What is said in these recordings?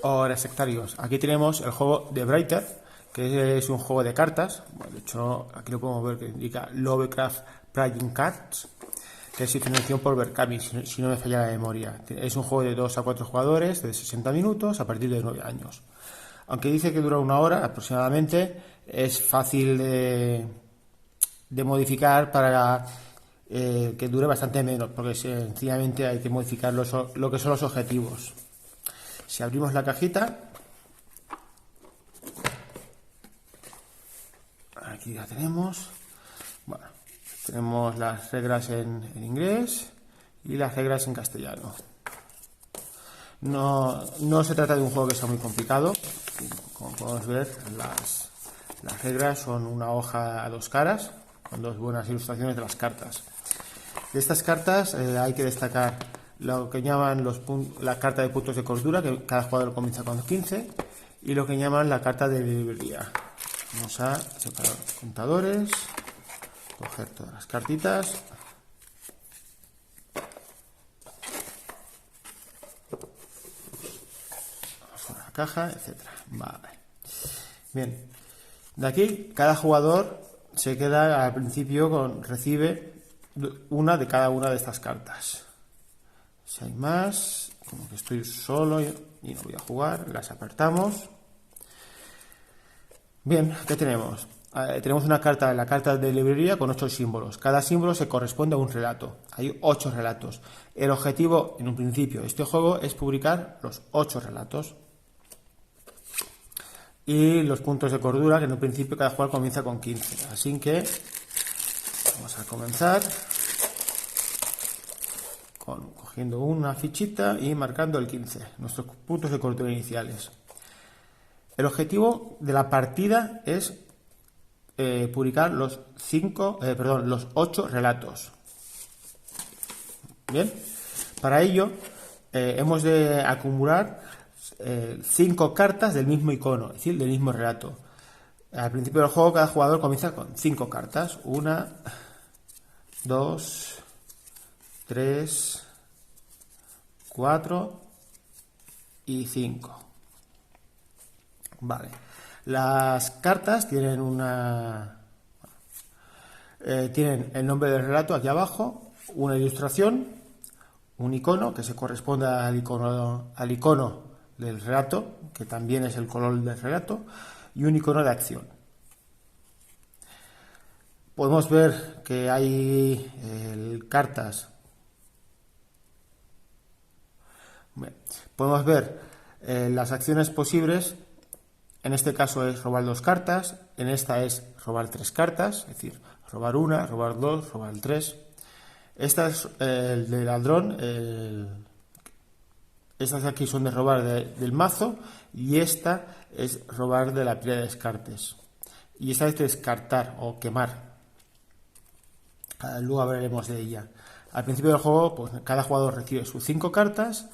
Hola sectarios, aquí tenemos el juego de Brighter, que es un juego de cartas. Bueno, de hecho, aquí lo podemos ver que indica Lovecraft Playing Cards, que es financiación por Berkami, si no me falla la memoria. Es un juego de 2 a 4 jugadores, de 60 minutos, a partir de 9 años. Aunque dice que dura una hora aproximadamente, es fácil de modificar para que dure bastante menos, porque sencillamente hay que modificar lo que son los objetivos. Si abrimos la cajita, aquí ya tenemos. Bueno, tenemos las reglas en inglés y las reglas en castellano. No se trata de un juego que sea muy complicado. Como podemos ver, las reglas son una hoja a 2 caras con 2 buenas ilustraciones de las cartas. De estas cartas hay que destacar lo que llaman la carta de puntos de cordura, que cada jugador comienza con 15, y lo que llaman la carta de librería. Vamos a separar los contadores, coger todas las cartitas. Vamos a la caja, etcétera. Vale. Bien. De aquí, cada jugador se queda al principio recibe una de cada una de estas cartas. Si hay más, como que estoy solo y no voy a jugar, las apartamos. Bien, ¿qué tenemos? Tenemos una carta, la carta de librería con 8 símbolos. Cada símbolo se corresponde a un relato. Hay 8 relatos. El objetivo, en un principio, de este juego es publicar los 8 relatos. Y los puntos de cordura, que en un principio cada jugador comienza con 15. Así que vamos a comenzar cogiendo una fichita y marcando el 15, nuestros puntos de cordura iniciales. El objetivo de la partida es publicar los 8 relatos. Bien, para ello hemos de acumular 5 cartas del mismo icono, es decir, del mismo relato. Al principio del juego cada jugador comienza con 5 cartas. 1, 2, 3, 4 y 5. Vale. Las cartas tienen tienen el nombre del relato aquí abajo, una ilustración, un icono que se corresponde al icono del relato, que también es el color del relato, y un icono de acción. Podemos ver que hay cartas. Podemos ver las acciones posibles. En este caso es robar 2 cartas, en esta es robar 3 cartas, es decir, robar 1, robar 2, robar 3. Esta es el de ladrón, estas de aquí son de robar del mazo, y esta es robar de la pila de descartes. Y esta es descartar o quemar. Luego hablaremos de ella. Al principio del juego, pues cada jugador recibe sus 5 cartas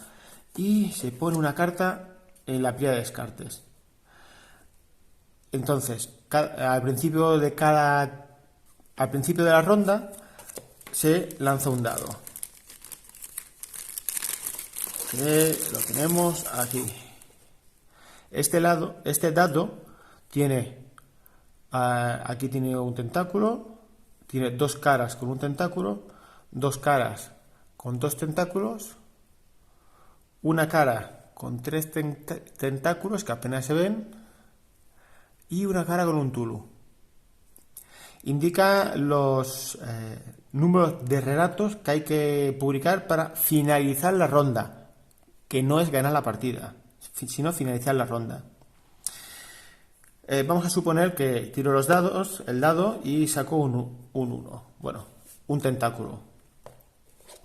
y se pone una carta en la pila de descartes. Entonces, al principio de la ronda se lanza un dado. Que lo tenemos aquí. Este dado tiene aquí tiene un tentáculo, tiene 2 caras con un tentáculo, 2 caras con 2 tentáculos, una cara con 3 tentáculos que apenas se ven, y una cara con un tulu. Indica los números de relatos que hay que publicar para finalizar la ronda, que no es ganar la partida, sino finalizar la ronda. Vamos a suponer que tiro el dado y saco un 1, bueno, un tentáculo.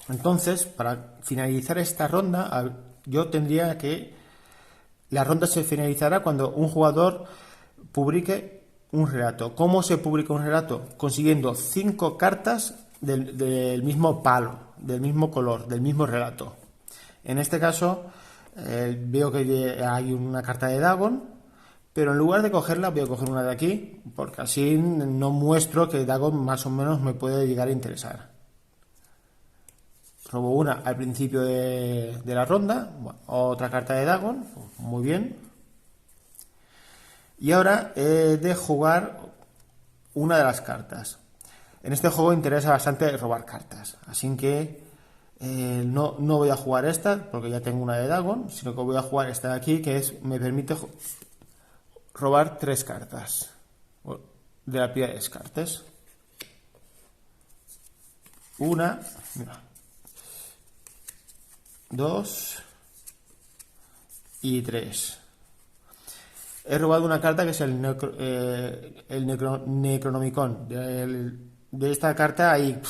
Entonces, para finalizar esta ronda, yo tendría que... La ronda se finalizará cuando un jugador publique un relato. ¿Cómo se publica un relato? Consiguiendo 5 cartas del mismo palo, del mismo color, del mismo relato. En este caso, veo que hay una carta de Dagon, pero en lugar de cogerla voy a coger una de aquí, porque así no muestro que Dagon más o menos me puede llegar a interesar. Robo una al principio de la ronda, bueno, otra carta de Dagon, Muy bien. Y ahora he de jugar una de las cartas. En este juego interesa bastante robar cartas, así que no voy a jugar esta porque ya tengo una de Dagon, sino que voy a jugar esta de aquí, que me permite robar 3 cartas de la pila de Descartes. Una, mira, 2 y 3. He robado una carta que es el Necronomicon. De esta carta hay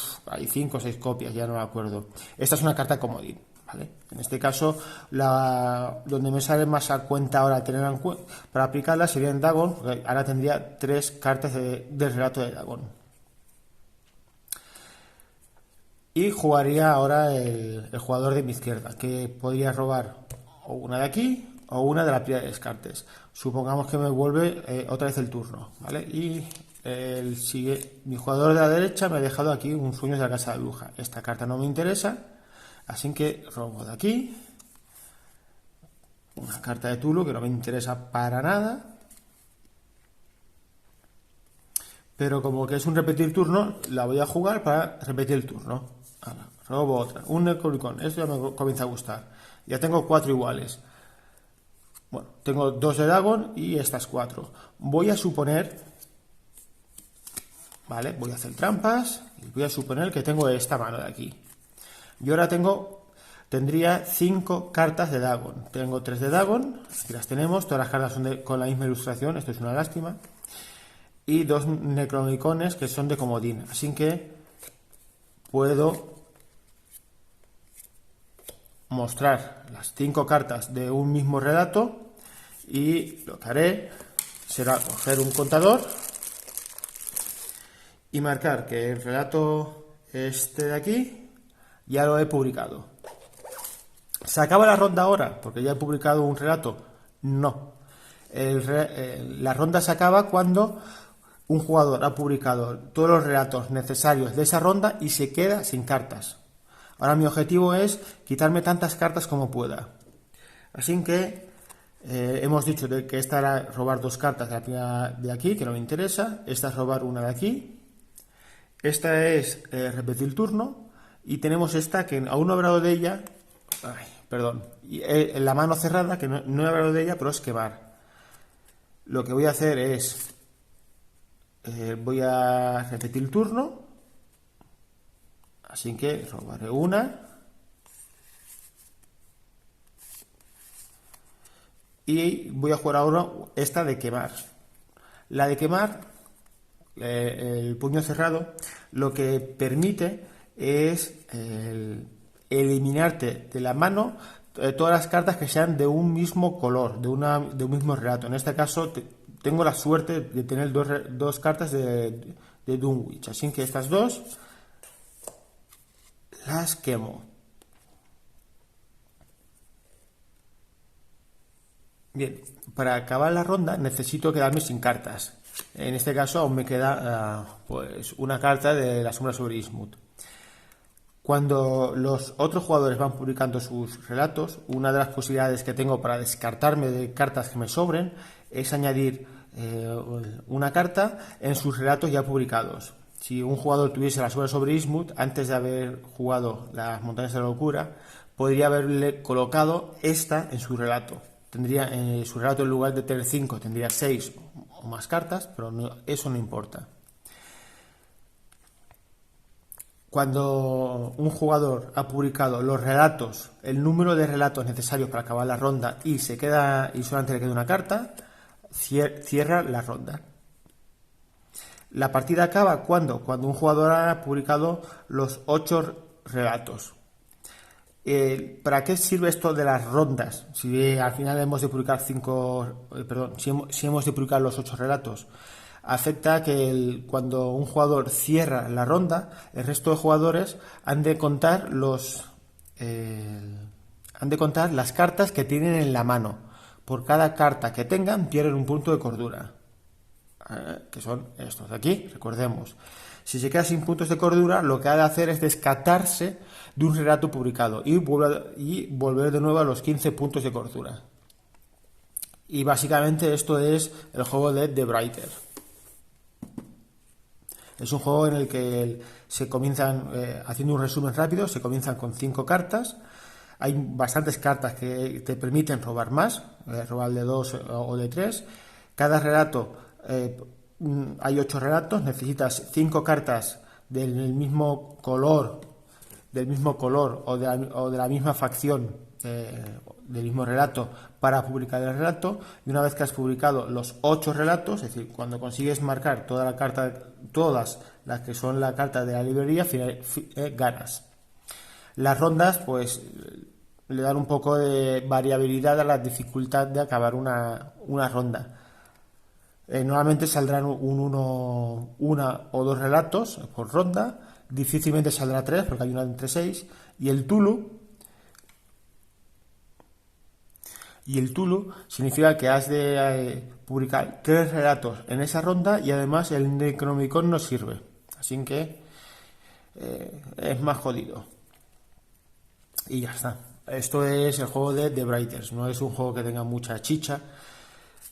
5 o 6 copias, ya no me acuerdo. Esta es una carta comodín, ¿vale? En este caso, donde me sale más a cuenta ahora tener para aplicarla sería en Dagon, porque ahora tendría 3 cartas del relato de Dagon. Y jugaría ahora el jugador de mi izquierda, que podría robar o una de aquí o una de la pila de Descartes. Supongamos que me vuelve otra vez el turno, ¿vale? Y mi jugador de la derecha me ha dejado aquí un Sueños de la Casa de Bruja. Esta carta no me interesa, así que robo de aquí una carta de Tulu que no me interesa para nada. Pero como que es un repetir turno, la voy a jugar para repetir el turno. Ahora, robo otra, un Necronomicon. Esto ya me comienza a gustar. Ya tengo 4 iguales. Bueno, tengo 2 de Dagon y estas 4. Voy a suponer, ¿vale? Voy a hacer trampas y voy a suponer que tengo esta mano de aquí. Y ahora tendría 5 cartas de Dagon. Tengo 3 de Dagon, aquí las tenemos, todas las cartas son con la misma ilustración, esto es una lástima. Y 2 Necronomicones que son de comodín. Así que puedo mostrar las 5 cartas de un mismo relato y lo que haré será coger un contador y marcar que el relato este de aquí ya lo he publicado. ¿Se acaba la ronda ahora porque ya he publicado un relato? No. La ronda se acaba cuando un jugador ha publicado todos los relatos necesarios de esa ronda y se queda sin cartas. Ahora mi objetivo es quitarme tantas cartas como pueda. Así que hemos dicho que esta era robar 2 cartas de la primera de aquí, que no me interesa. Esta es robar una de aquí. Esta es repetir el turno. Y tenemos esta que aún no he hablado de ella. Perdón. La mano cerrada, que no he hablado de ella, pero es quemar. Lo que voy a hacer es voy a repetir el turno, así que robaré una y voy a jugar ahora esta de quemar. La de quemar, el puño cerrado, lo que permite es eliminarte de la mano todas las cartas que sean de un mismo color, de un mismo relato. En este caso tengo la suerte de tener 2 cartas de Dunwich, así que estas 2 las quemo. Bien, para acabar la ronda necesito quedarme sin cartas. En este caso aún me queda pues una carta de la sombra sobre Innsmouth. Cuando los otros jugadores van publicando sus relatos, una de las posibilidades que tengo para descartarme de cartas que me sobren es añadir una carta en sus relatos ya publicados. Si un jugador tuviese la sombra sobre Innsmouth, antes de haber jugado las montañas de la locura, podría haberle colocado esta en su relato. Tendría en su relato, en lugar de tener 5, tendría 6 o más cartas, pero eso no importa. Cuando un jugador ha publicado los relatos, el número de relatos necesarios para acabar la ronda y solamente le queda una carta, cierra la ronda. La partida acaba cuando un jugador ha publicado los 8 relatos. ¿Para qué sirve esto de las rondas? Si al final hemos de publicar si hemos de publicar los 8 relatos, afecta que cuando un jugador cierra la ronda, el resto de jugadores han de contar las cartas que tienen en la mano. Por cada carta que tengan pierden un punto de cordura, que son estos de aquí, recordemos. Si se queda sin puntos de cordura, lo que ha de hacer es descartarse de un relato publicado y volver de nuevo a los 15 puntos de cordura. Y básicamente esto es el juego de The Brighter. Es un juego en el que se comienzan, haciendo un resumen rápido, se comienzan con 5 cartas. Hay bastantes cartas que te permiten robar más, robar de 2 o de 3. Cada relato, hay 8 relatos, necesitas 5 cartas del mismo color o de la misma facción, del mismo relato, para publicar el relato. Y una vez que has publicado los 8 relatos, es decir, cuando consigues marcar todas las que son la carta de la librería, ganas. Las rondas pues le dan un poco de variabilidad a la dificultad de acabar una ronda. Normalmente saldrán una o 2 relatos por ronda, difícilmente saldrá 3 porque hay una entre 6, y el Tulu significa que has de publicar 3 relatos en esa ronda, y además el Necronomicon no sirve, así que es más jodido. Y ya está. Esto es el juego de The Brighters. No es un juego que tenga mucha chicha.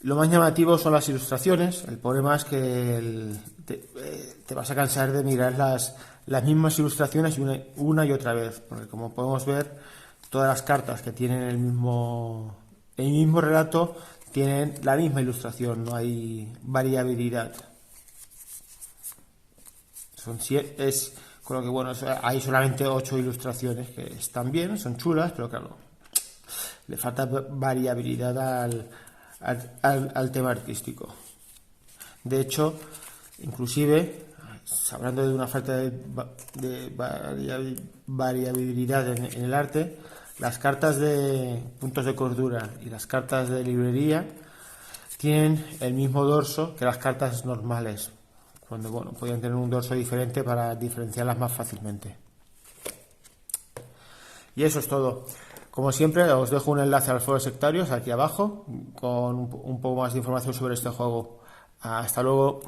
Lo más llamativo son las ilustraciones. El problema es que te vas a cansar de mirar las mismas ilustraciones una y otra vez, porque como podemos ver, todas las cartas que tienen el mismo relato tienen la misma ilustración, no hay variabilidad. Con lo que, bueno, hay solamente 8 ilustraciones que están bien, son chulas, pero claro, le falta variabilidad al tema artístico. De hecho, inclusive, hablando de una falta de variabilidad en el arte, las cartas de puntos de cordura y las cartas de librería tienen el mismo dorso que las cartas normales, cuando, bueno, podían tener un dorso diferente para diferenciarlas más fácilmente. Y eso es todo. Como siempre, os dejo un enlace al foro sectarios aquí abajo con un poco más de información sobre este juego. Hasta luego.